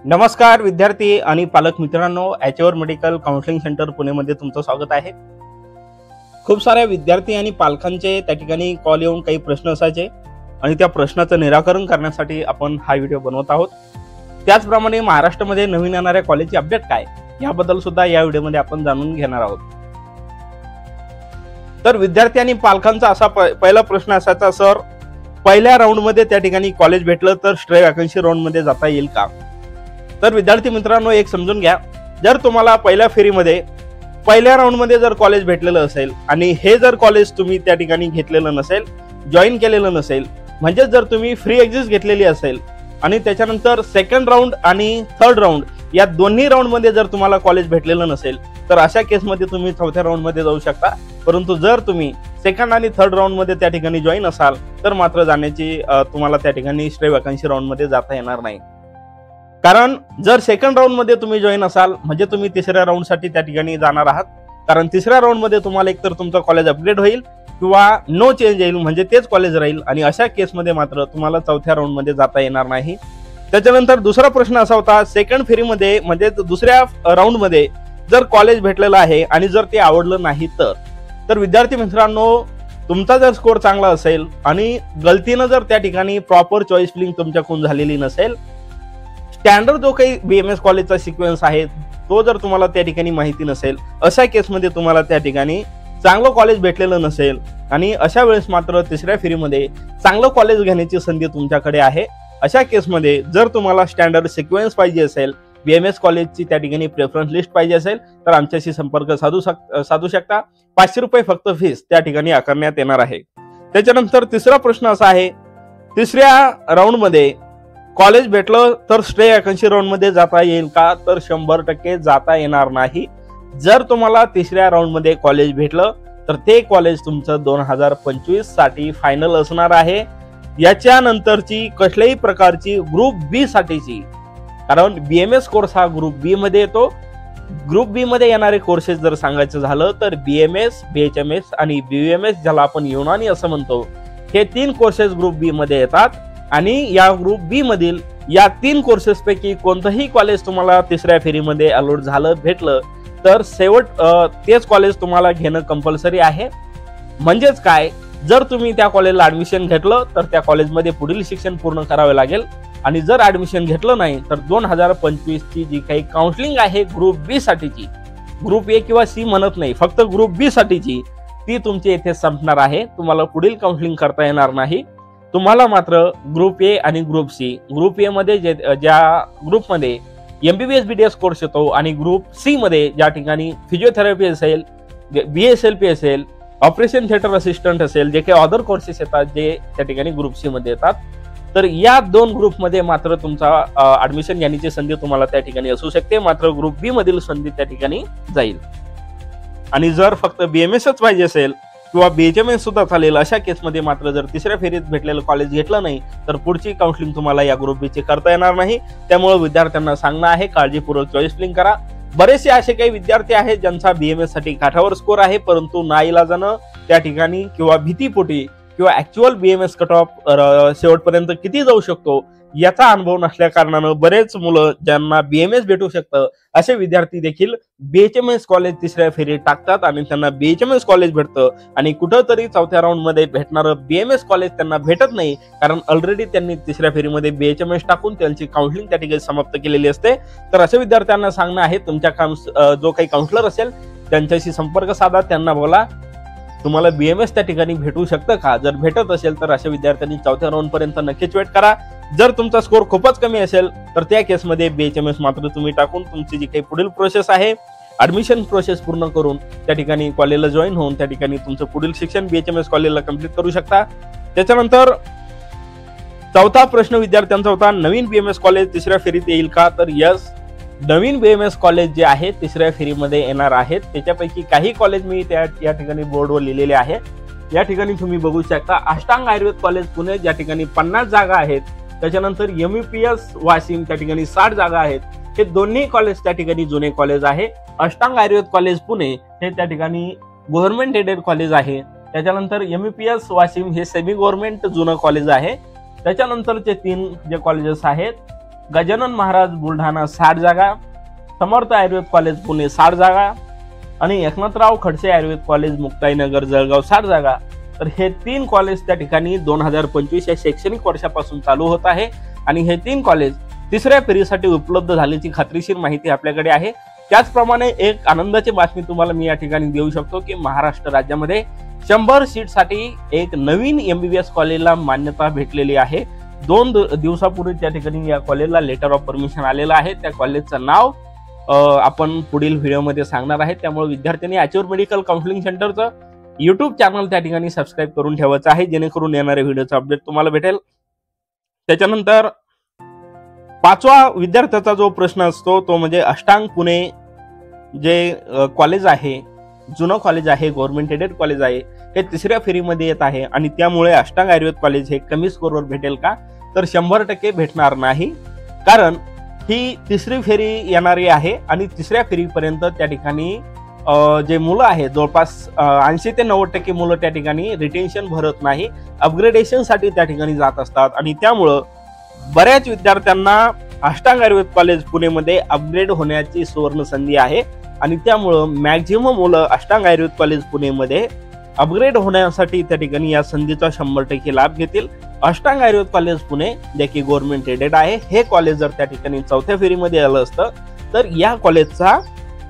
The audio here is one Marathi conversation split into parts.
नमस्कार विद्यार्थी आणि पालक मित्रांनो, एचओर मेडिकल काउन्सिलिंग सेंटर पुणेमध्ये तुमचं स्वागत आहे। खूप साऱ्या विद्यार्थी आणि पालकांचे त्या ठिकाणी कॉल येऊन काही प्रश्न असायचे आणि त्या प्रश्नाचं निराकरण करण्यासाठी आपण हा व्हिडिओ बनवत आहोत। त्याचप्रमाणे महाराष्ट्रामध्ये नवीन येणाऱ्या कॉलेजची अपडेट काय याबद्दल सुद्धा या व्हिडिओमध्ये आपण जाणून घेणार आहोत। तर विद्यार्थी आणि पालकांचा असा पहिला प्रश्न असायचा, सर पहिल्या राऊंड मध्ये त्या ठिकाणी कॉलेज भेटलं तर स्ट्रे वॅकन्सी राऊंड मध्ये जाता येईल का? तर विद्यार्थी मित्रांनो, एक समजून घ्या, जर तुम्हाला पहिल्या फेरीमध्ये पहिल्या राऊंड मध्ये जर कॉलेज भेटलेलं असेल आणि हे जर कॉलेज तुम्ही त्या ठिकाणी घेतलेलं नसेल, जॉईन केलेलं नसेल, म्हणजे जर तुम्ही फ्री एक्झिस्ट घेतलेली असेल आणि त्याच्यानंतर सेकंड राऊंड आणि थर्ड राऊंड या दोन्ही राऊंड मध्ये जर तुम्हाला कॉलेज भेटलेलं नसेल तर अशा केसमध्ये तुम्ही चौथ्या राऊंड मध्ये जाऊ शकता। परंतु जर तुम्ही सेकंड आणि थर्ड राऊंड मध्ये त्या ठिकाणी जॉईन असाल तर मात्र जाण्याची तुम्हाला त्या ठिकाणी स्ट्रे वॅकन्सी राऊंड मध्ये जाता येणार नाही। कारण जर सेकंड राऊंड मध्ये तुम्ही जॉईन असाल म्हणजे तुम्ही तिसऱ्या राऊंड साठी त्या ठिकाणी जाणार आहात, कारण तिसऱ्या राऊंड मध्ये तुम्हाला एकतर तुमचं कॉलेज अपग्रेड होईल किंवा नो चेंज येईल, म्हणजे तेच कॉलेज राहील आणि अशा केसमध्ये मात्र तुम्हाला चौथ्या राऊंड मध्ये जाता येणार नाही। त्याच्यानंतर दुसरा प्रश्न असा होता, सेकंड फेरीमध्ये म्हणजे दुसऱ्या राऊंड मध्ये जर कॉलेज भेटलेलं आहे आणि जर ते आवडलं नाही तर विद्यार्थी मित्रांनो, तुमचा जर स्कोर चांगला असेल आणि गलतीनं जर त्या ठिकाणी प्रॉपर चॉईस फिलिंग तुमच्याकडून झालेली नसेल, स्टँडर्ड जो काही बीएमएस कॉलेजचा सिक्वेन्स आहे तो जर तुम्हाला त्या ठिकाणी माहिती नसेल, अशा केसमध्ये तुम्हाला त्या ठिकाणी चांगलं कॉलेज भेटलेलं नसेल आणि अशा वेळेस मात्र तिसऱ्या फेरीमध्ये चांगलं कॉलेज घेण्याची संधी तुमच्याकडे आहे। अशा केसमध्ये जर तुम्हाला स्टँडर्ड सिक्वेन्स पाहिजे असेल, बीएमएस कॉलेजची त्या ठिकाणी प्रेफरन्स लिस्ट पाहिजे असेल तर आमच्याशी संपर्क साधू शकता। 500 रुपये फक्त फीस त्या ठिकाणी आकारण्यात येणार आहे। त्याच्यानंतर तिसरा प्रश्न असा आहे, तिसऱ्या राऊंड मध्ये कॉलेज भेटलं तर स्ट्रे वॅकन्सी राऊंड मध्ये जाता येईल का? तर 100% जाता येणार नाही। जर तुम्हाला तिसऱ्या राऊंड मध्ये कॉलेज भेटलं तर ते कॉलेज तुमचं 2025 साठी फायनल असणार आहे। याच्यानंतरची कसल्याही प्रकारची ग्रुप बी साठीची, कारण बीएमएस कोर्स हा ग्रुप बी मध्ये येतो, ग्रुप बी मध्ये येणारे कोर्सेस जर सांगायचं झालं तर बीएमएस, बीएचएमएस आणि बीयूएमएस, ज्याला आपण युनानी असं म्हणतो, हे 3 कोर्सेस ग्रुप बी मध्ये येतात आणि या ग्रुप बी मधील या 3 कोर्सेस पैकी कोणतंही कॉलेज तुम्हाला तिसऱ्या फेरीमध्ये अलॉट झालं, भेटलं तर तेच कॉलेज तुम्हाला घेणं कंपल्सरी आहे। म्हणजेच काय, जर तुम्ही त्या कॉलेजला ऍडमिशन घेतलं तर त्या कॉलेजमध्ये पुढील शिक्षण पूर्ण करावे लागेल आणि जर ऍडमिशन घेतलं नाही तर 2025 ची जी काही काउन्सिलिंग आहे ग्रुप बी साठीची, ग्रुप ए किंवा सी म्हणत नाही, फक्त ग्रुप बी साठीची, ती तुमची येथे संपणार आहे। तुम्हाला पुढील काउन्सिलिंग करता येणार नाही। तुम्हाला मात्र ग्रुप ए आणि ग्रुप सी, ग्रुप ए मध्ये ज्या ग्रुपमध्ये एमबीबीएस बीडीएस कोर्स येतो आणि ग्रुप सी मध्ये ज्या ठिकाणी फिजिओथेरपी असेल, बीएसएलपी असेल, ऑपरेशन थिएटर असिस्टंट असेल, जे काही अदर कोर्सेस येतात जे त्या ठिकाणी ग्रुप सी मध्ये येतात, तर या 2 ग्रुपमध्ये मात्र तुमचा ऍडमिशन घेण्याची संधी तुम्हाला त्या ठिकाणी असू शकते, मात्र ग्रुप बी मधील संधी त्या ठिकाणी जाईल। आणि जर फक्त बीएमएसच पाहिजे असेल किंवा बीएचएमएस सुद्धा चालेल, अशा केसमध्ये मात्र जर तिसऱ्या फेरीत भेटलेलं कॉलेज घेतलं नाही तर पुढची काउन्सिलिंग तुम्हाला या ग्रुप बी ची करता येणार नाही। त्यामुळे विद्यार्थ्यांना सांगणं आहे, काळजीपूर्वक चॉईस फिलिंग करा। बरेचसे असे काही विद्यार्थी आहेत ज्यांचा बीएमएस साठी काठावर स्कोर आहे, परंतु नाईलाजानं त्या ठिकाणी किंवा भीतीपोटी किंवा ऍक्च्युअल बीएमएस कट ऑफ शेवटपर्यंत किती जाऊ शकतो याचा अनुभव नसल्या कारणानं बरेच मुलं ज्यांना बीएमएस भेटू शकतं असे विद्यार्थी देखील बीएचएमएस कॉलेज तिसऱ्या फेरीत टाकतात आणि त्यांना बीएचएमएस कॉलेज भेटतं आणि कुठंतरी चौथ्या राऊंड मध्ये भेटणारं बीएमएस कॉलेज त्यांना भेटत नाही, कारण ऑलरेडी त्यांनी तिसऱ्या फेरीमध्ये बीएचएमएस टाकून त्यांची काउन्सिलिंग त्या ठिकाणी समाप्त केलेली असते। तर अशा विद्यार्थ्यांना सांगणं आहे, तुमच्या जो काही काउन्सिलर असेल त्यांच्याशी संपर्क साधा, त्यांना बोला तुम्हाला बीएमएस त्या ठिकाणी भेटू शकतं का? जर भेटत असेल तर अशा विद्यार्थ्यांनी चौथ्या राऊंड पर्यंत नक्कीच वेट करा। जर तुमचा स्कोर खूपच कमी असेल तर त्या केसमध्ये बीएचएमएस मात्र तुम्ही टाकून तुमची जी काही पुढील प्रोसेस आहे, ऍडमिशन प्रोसेस पूर्ण करून त्या ठिकाणी कॉलेजला जॉईन होऊन त्या ठिकाणी तुमचं पुढील शिक्षण बीएचएमएस कॉलेजला कंप्लीट करू शकता। त्याच्यानंतर चौथा प्रश्न विद्यार्थ्यांचा होता, नवीन बीएमएस कॉलेज तिसऱ्या फेरीत येईल का? तर यस, नवीन बीएमएस कॉलेज जे आहे तिसऱ्या फेरीमध्ये येणार आहेत। त्याच्यापैकी काही कॉलेज मी या ठिकाणी बोर्डवर लिहिलेले आहे, या ठिकाणी तुम्ही बघू शकता। अष्टांग आयुर्वेद कॉलेज पुणे ज्या ठिकाणी 50 जागा आहेत, त्याच्यानंतर एमयूपीएस वाशिम त्या ठिकाणी 60 जागा आहेत। हे दोन्ही कॉलेज त्या ठिकाणी जुने कॉलेज आहे। अष्टांग आयुर्वेद कॉलेज पुणे हे त्या ठिकाणी गव्हर्नमेंट एडेड कॉलेज आहे। त्याच्यानंतर एमयूपीएस वाशिम हे सेमी गव्हर्नमेंट जुनं कॉलेज आहे। त्याच्यानंतरचे 3 जे कॉलेजेस आहेत गजानन महाराज बुलढाणा 60 जागा, समर्थ आयुर्वेद कॉलेज पुणे 60 जागा आणि एकनाथराव खडसे आयुर्वेद कॉलेज मुक्ताईनगर जळगाव 60 जागा. तर हे 3 कॉलेज त्या ठिकाणी 2025 या शैक्षणिक वर्षापासून चालू होत आहे आणि हे 3 कॉलेज तिसऱ्या फेरीसाठी उपलब्ध झाल्याची खात्रीशीर माहिती आपल्याकडे आहे. त्याचप्रमाणे एक आनंदाची बातमी तुम्हाला मी या ठिकाणी देऊ शकतो की महाराष्ट्र राज्यामध्ये 100 सीटसाठी एक नवीन MBBS कॉलेजला मान्यता भेटलेली आहे. 2 दिवसापूर्वी त्या ठिकाणी या कॉलेजला लेटर ऑफ परमिशन आलेलं आहे. त्या कॉलेजचं नाव आपण पुढील व्हिडिओमध्ये सांगणार आहे. त्यामुळे विद्यार्थ्यांनी अचूर मेडिकल काउन्सिलिंग सेंटरचं YouTube चॅनल त्या ठिकाणी सबस्क्राईब करून ठेवायचं आहे, जेणेकरून येणाऱ्या व्हिडिओचा अपडेट तुम्हाला भेटेल. त्याच्यानंतर 5वा विद्यार्थ्याचा जो प्रश्न असतो तो म्हणजे अष्टांग पुणे जे कॉलेज आहे, जुनं कॉलेज आहे, गव्हर्नमेंट एडेड कॉलेज आहे, हे तिसऱ्या फेरीमध्ये येत आहे आणि त्यामुळे अष्टांग आयुर्वेद कॉलेज हे कमी स्कोरवर भेटेल का? तर 100% भेटणार नाही, कारण ही तिसरी फेरी येणारी आहे आणि तिसऱ्या फेरीपर्यंत त्या ठिकाणी जे मुलं आहेत जवळपास 80 ते 90% मुलं त्या ठिकाणी रिटेन्शन भरत नाही, अपग्रेडेशनसाठी त्या ठिकाणी जात असतात आणि त्यामुळं बऱ्याच विद्यार्थ्यांना अष्टांग आयुर्वेद कॉलेज पुणेमध्ये अपग्रेड होण्याची सुवर्ण संधी आहे आणि त्यामुळं मॅक्झिमम मुलं अष्टांग आयुर्वेद कॉलेज पुणेमध्ये अपग्रेड होण्यासाठी त्या ठिकाणी या संधीचा 100% लाभ घेतील. अष्टांग आयुर्वेद कॉलेज पुणे जे की गव्हर्नमेंट एडेड आहे, हे कॉलेज जर त्या ठिकाणी चौथ्या फेरीमध्ये आलं असतं तर या कॉलेजचा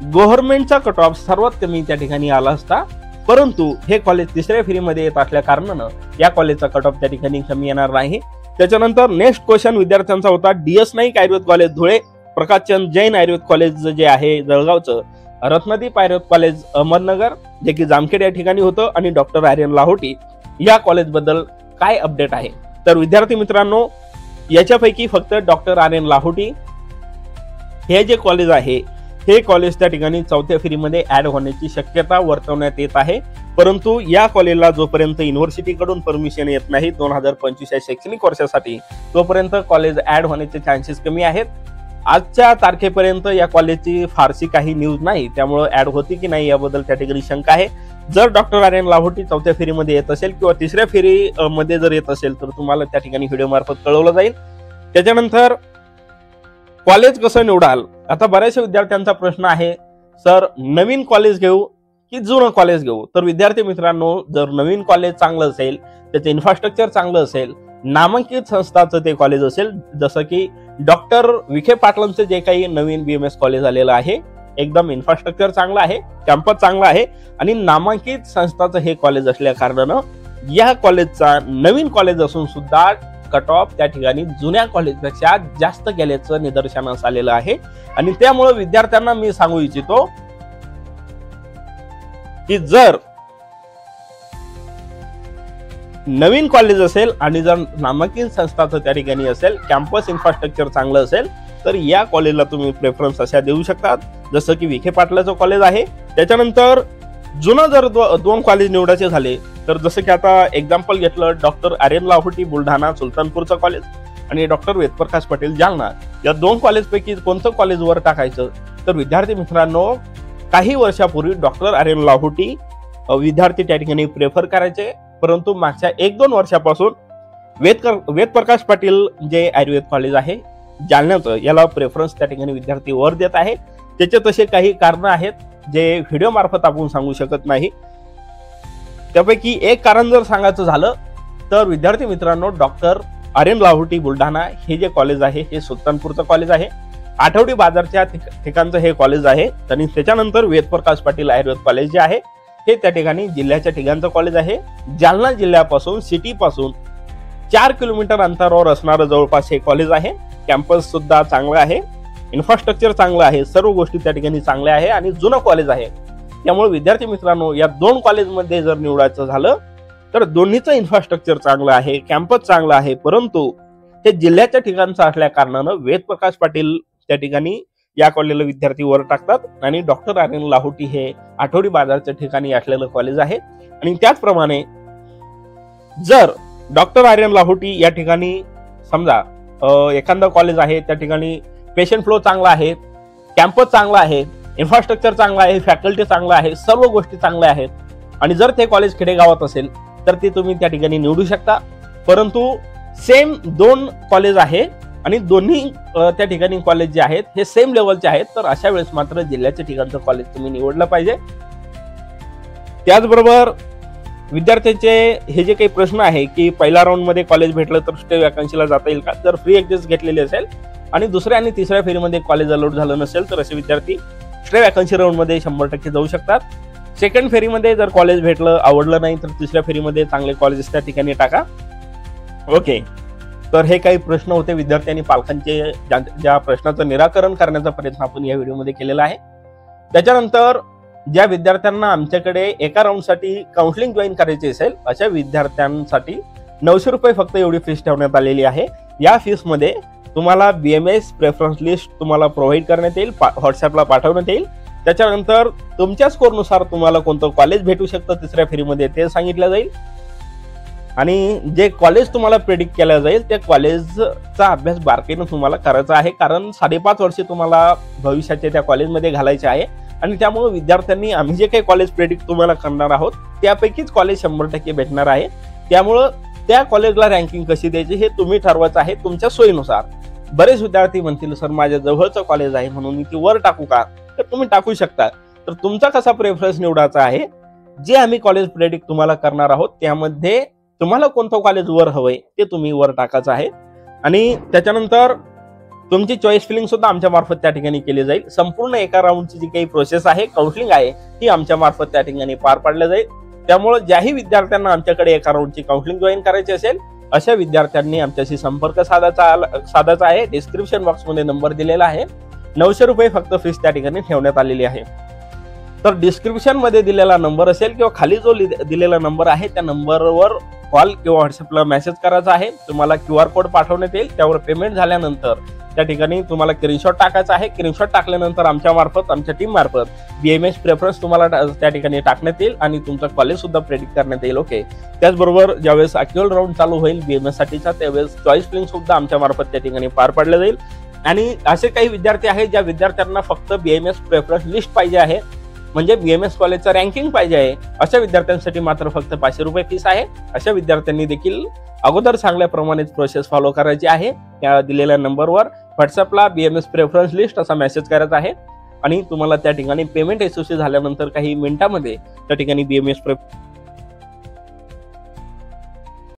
गव्हर्नमेंटचा कट ऑफ सर्वात कमी त्या ठिकाणी आला असता, परंतु हे कॉलेज तिसऱ्या फेरीमध्ये येत असल्या कारणानं या कॉलेजचा कट ऑफ त्या ठिकाणी कमी येणार नाही. त्याच्यानंतर नेक्स्ट क्वेश्चन विद्यार्थ्यांचा होता DS Naik Ayurveda college Dhule, Prakash Chand Jain Ayurveda college जे आहे जळगावचं, रत्नदीप आयुर्वेद कॉलेज अहमदनगर जे की जामखेड या ठिकाणी होतं आणि डॉक्टर आर्यन लाहोटी या कॉलेजबद्दल काय अपडेट आहे? तर विद्यार्थी मित्रांनो, याच्यापैकी फक्त डॉक्टर आर्यन लाहोटी हे जे कॉलेज आहे हे कॉलेज त्या ठिकाणी चौथ्या फेरीमध्ये ऍड होण्याची शक्यता वर्तवण्यात येत आहे, परंतु या कॉलेजला जोपर्यंत युनिव्हर्सिटीकडून परमिशन येत नाही 2025 या शैक्षणिक वर्षासाठी, तोपर्यंत कॉलेज ऍड होण्याचे चान्सेस कमी आहेत. आजच्या तारखेपर्यंत या कॉलेजची फारशी काही न्यूज नाही, त्यामुळे ऍड होती की नाही याबद्दल त्या ठिकाणी शंका आहे. जर डॉक्टर आर्यन लाहोटी चौथ्या फेरीमध्ये येत असेल किंवा तिसऱ्या फेरीमध्ये जर येत असेल तर तुम्हाला त्या ठिकाणी व्हिडिओ मार्फत कळवलं जाईल. त्याच्यानंतर कॉलेज कसं निवडाल? आता बऱ्याचशा विद्यार्थ्यांचा प्रश्न आहे, सर नवीन कॉलेज घेऊ की जुनं कॉलेज घेऊ? तर विद्यार्थी मित्रांनो, जर नवीन कॉलेज चांगलं असेल, त्याचं इन्फ्रास्ट्रक्चर चांगलं असेल, नामांकित संस्थाचं ते कॉलेज असेल, जसं की डॉक्टर विखे पाटलांचं जे काही नवीन BMS कॉलेज आलेलं आहे, एकदम इन्फ्रास्ट्रक्चर चांगलं आहे, कॅम्पस चांगला आहे आणि नामांकित संस्थाचं हे कॉलेज असल्या कारणानं या कॉलेजचा नवीन कॉलेज असून सुद्धा कट ऑफ त्या ठिकाणी जुन्या कॉलेजपेक्षा जास्त गेल्याचं निदर्शनास आलेलं आहे आणि त्यामुळे विद्यार्थ्यांना मी सांगू इच्छितो की जर नवीन कॉलेज असेल आणि जर नामांकित संस्थाचं त्या ठिकाणी असेल, कॅम्पस इन्फ्रास्ट्रक्चर चांगलं असेल, तर या कॉलेजला तुम्ही प्रेफरन्स अशा देऊ शकतात, जसं की विखे पाटलाचं कॉलेज आहे. त्याच्यानंतर जुनं जर 2 कॉलेज निवडायचे झाले तर जसं की आता एक्झाम्पल घेतलं, डॉक्टर आर्यन लाहोटी बुलढाणा सुलतानपूरचं कॉलेज आणि डॉक्टर वेदप्रकाश पाटील जालना, या 2 कॉलेजपैकी कोणतं कॉलेज वर टाकायचं? तर विद्यार्थी मित्रांनो, काही वर्षापूर्वी डॉक्टर आर्यन लाहोटी विद्यार्थी त्या ठिकाणी प्रेफर करायचे, परंतु मागच्या 1-2 वर्षापासून वेदप्रकाश पाटील जे आयुर्वेद कॉलेज आहे जालन्याचं, याला प्रेफरन्स त्या ठिकाणी विद्यार्थी वर देत आहे. त्याचे तसे काही कारण आहेत जे व्हिडिओ मार्फत आपण सांगू शकत नाही. त्यापैकी एक कारण जर सांगायचं झालं तर विद्यार्थी मित्रांनो, डॉक्टर आर्यन लाहोटी बुलढाणा हे जे कॉलेज आहे हे सुलतानपूरचं कॉलेज आहे, आठवडी बाजारच्या ठिकाणचं हे कॉलेज आहे. आणि त्याच्यानंतर वेदप्रकाश पाटील आयुर्वेद कॉलेज जे आहे हे त्या ठिकाणी जिल्ह्याच्या ठिकाणचं कॉलेज आहे. जालना जिल्ह्यापासून सिटीपासून 4 किलोमीटर अंतरावर असणारं जवळपास हे कॉलेज आहे. कॅम्पस सुद्धा चांगलं आहे, इन्फ्रास्ट्रक्चर चांगलं आहे, सर्व गोष्टी त्या ठिकाणी चांगल्या आहे आणि जुनं कॉलेज आहे. त्यामुळे विद्यार्थी मित्रांनो, या 2 कॉलेजमध्ये जर निवडायचं झालं तर दोन्हीचं इन्फ्रास्ट्रक्चर चांगलं आहे, कॅम्पस चांगला आहे, परंतु हे जिल्ह्याच्या ठिकाणचं असल्या कारणानं वेदप्रकाश पाटील त्या ठिकाणी या कॉलेजला विद्यार्थी वर टाकतात आणि डॉक्टर आर्यन लाहोटी हे आठवडी बाजारच्या ठिकाणी असलेलं कॉलेज आहे. आणि त्याचप्रमाणे जर डॉक्टर आर्यन लाहोटी या ठिकाणी समजा एखादं कॉलेज आहे, त्या ठिकाणी पेशंट फ्लो चांगला आहे, कॅम्पस चांगला आहे, इन्फ्रास्ट्रक्चर चांगला आहे, फॅकल्टी चांगला आहे, सर्व गोष्टी चांगल्या आहेत आणि जर ते कॉलेज खेडेगावात असेल तर ते तुम्ही त्या ठिकाणी निवडू शकता. परंतु सेम 2 कॉलेज आहे आणि दोन्ही त्या ठिकाणी कॉलेज जे आहेत हे सेम लेवलचे आहेत, तर अशा वेळेस मात्र जिल्ह्याच्या ठिकाणचं कॉलेज तुम्ही निवडलं पाहिजे. त्याचबरोबर विद्यार्थ्यांचे हे जे काही प्रश्न आहे की पहिल्या राऊंड मध्ये कॉलेज भेटलं तर स्टे वॅकन्सीला जाता येईल का, जर फ्री एक्झिस्ट घेतलेली असेल आणि दुसऱ्या आणि तिसऱ्या फेरीमध्ये कॉलेज अलॉट झालं नसेल तर असे विद्यार्थी स्टे वॅकन्सी राऊंड मध्ये 100% जाऊ शकतात. सेकंड फेरीमध्ये जर कॉलेज भेटलं आवडलं नाही तर तिसऱ्या फेरीमध्ये चांगले कॉलेजेस त्या ठिकाणी टाका. ओके, तर हे काही प्रश्न होते विद्यार्थी आणि पालकांचे, ज्या प्रश्नाचं निराकरण करण्याचा प्रयत्न आपण या व्हिडिओमध्ये केलेला आहे. त्याच्यानंतर ज्या विद्यार्थ्यांना आमच्याकडे एका राऊंडसाठी काउन्सिलिंग जॉईन करायची असेल अशा विद्यार्थ्यांसाठी 900 रुपये फक्त एवढी फीस ठेवण्यात आलेली आहे. या फीसमध्ये तुम्हाला BMS प्रेफरन्स लिस्ट तुम्हाला प्रोव्हाइड करण्यात येईल, व्हॉट्सअपला पाठवण्यात येईल. त्याच्यानंतर तुमच्या स्कोरनुसार तुम्हाला कोणतं कॉलेज भेटू शकतं तिसऱ्या फेरीमध्ये ते सांगितलं जाईल आणि जे कॉलेज तुम्हाला प्रेडिक्ट केलं जाईल त्या कॉलेजचा अभ्यास बारकाईनं तुम्हाला करायचा आहे, कारण 5.5 वर्षे तुम्हाला भविष्याचे त्या कॉलेजमध्ये घालायचे आहे आणि त्यामुळे विद्यार्थ्यांनी आम्ही जे काही कॉलेज प्रेडिक्ट तुम्हाला करणार आहोत त्यापैकीच कॉलेज 100% भेटणार आहे. त्यामुळं त्या कॉलेजला रँकिंग कशी द्यायची हे तुम्ही ठरवायचं आहे तुमच्या सोयीनुसार. बरेच विद्यार्थी म्हणतील सर माझ्या जवळचं कॉलेज आहे म्हणून मी ती वर टाकू का, तर तुम्ही टाकू शकता. तर तुमचा कसा प्रेफरन्स निवडायचा आहे, जे आम्ही कॉलेज प्रेडिक्ट तुम्हाला करणार आहोत त्यामध्ये तुम्हाला कोणतं कॉलेज वर हवंय ते तुम्ही वर टाकायचं आहे. आणि त्याच्यानंतर तुमची चॉईस फिलिंग सुद्धा आमच्या मार्फत त्या ठिकाणी केली जाईल. संपूर्ण एका राऊंडची जी काही प्रोसेस आहे, काउन्सिलिंग आहे, ती आमच्या मार्फत त्या ठिकाणी पार पाडल्या जाईल. त्यामुळे ज्याही विद्यार्थ्यांना आमच्याकडे एका राऊंडची काउन्सिलिंग जॉईन करायची असेल अशा विद्यार्थ्यांनी आमच्याशी संपर्क साधायचा आहे. डिस्क्रिप्शन बॉक्समध्ये नंबर दिलेला आहे. 900 रुपये फक्त फीस त्या ठिकाणी ठेवण्यात आलेली आहे. तर डिस्क्रिप्शन मध्ये दिलेला नंबर असेल किंवा खाली जो दिलेला नंबर आहे त्या नंबरवर कॉल किंवा व्हॉट्सअपला मेसेज करायचा आहे. तुम्हाला QR कोड पाठवण्यात येईल. त्यावर पेमेंट झाल्यानंतर त्या ठिकाणी तुम्हाला स्क्रीनशॉट टाकायचा आहे. स्क्रीनशॉट टाकल्यानंतर आमच्या टीम मार्फत BMS प्रेफरन्स तुम्हाला त्या ठिकाणी टाकण्यात येईल आणि तुमचं कॉलेज सुद्धा प्रेडिक्ट करण्यात येईल. ओके, त्याचबरोबर ज्यावेळेस ऍक्च्युअल राऊंड चालू होईल BMS साठीचा त्यावेळेस चॉईस फिलिंग सुद्धा आमच्या मार्फत त्या ठिकाणी पार पाडलं जाईल. आणि असे काही विद्यार्थी आहेत ज्या विद्यार्थ्यांना फक्त BMS प्रेफरन्स लिस्ट पाहिजे आहे, म्हणजे BMS कॉलेजचं रँकिंग पाहिजे आहे, अशा विद्यार्थ्यांसाठी मात्र फक्त 500 रुपये फीस आहे. अशा विद्यार्थ्यांनी देखील अगोदर सांगल्याप्रमाणेच प्रोसेस फॉलो करायची आहे. त्या दिलेल्या नंबरवर व्हॉट्सअपला BMS प्रेफरन्स लिस्ट असा मेसेज करायचा आहे आणि तुम्हाला त्या ठिकाणी पेमेंट यशस्वी झाल्यानंतर काही मिनिटांमध्ये त्या ठिकाणी BMS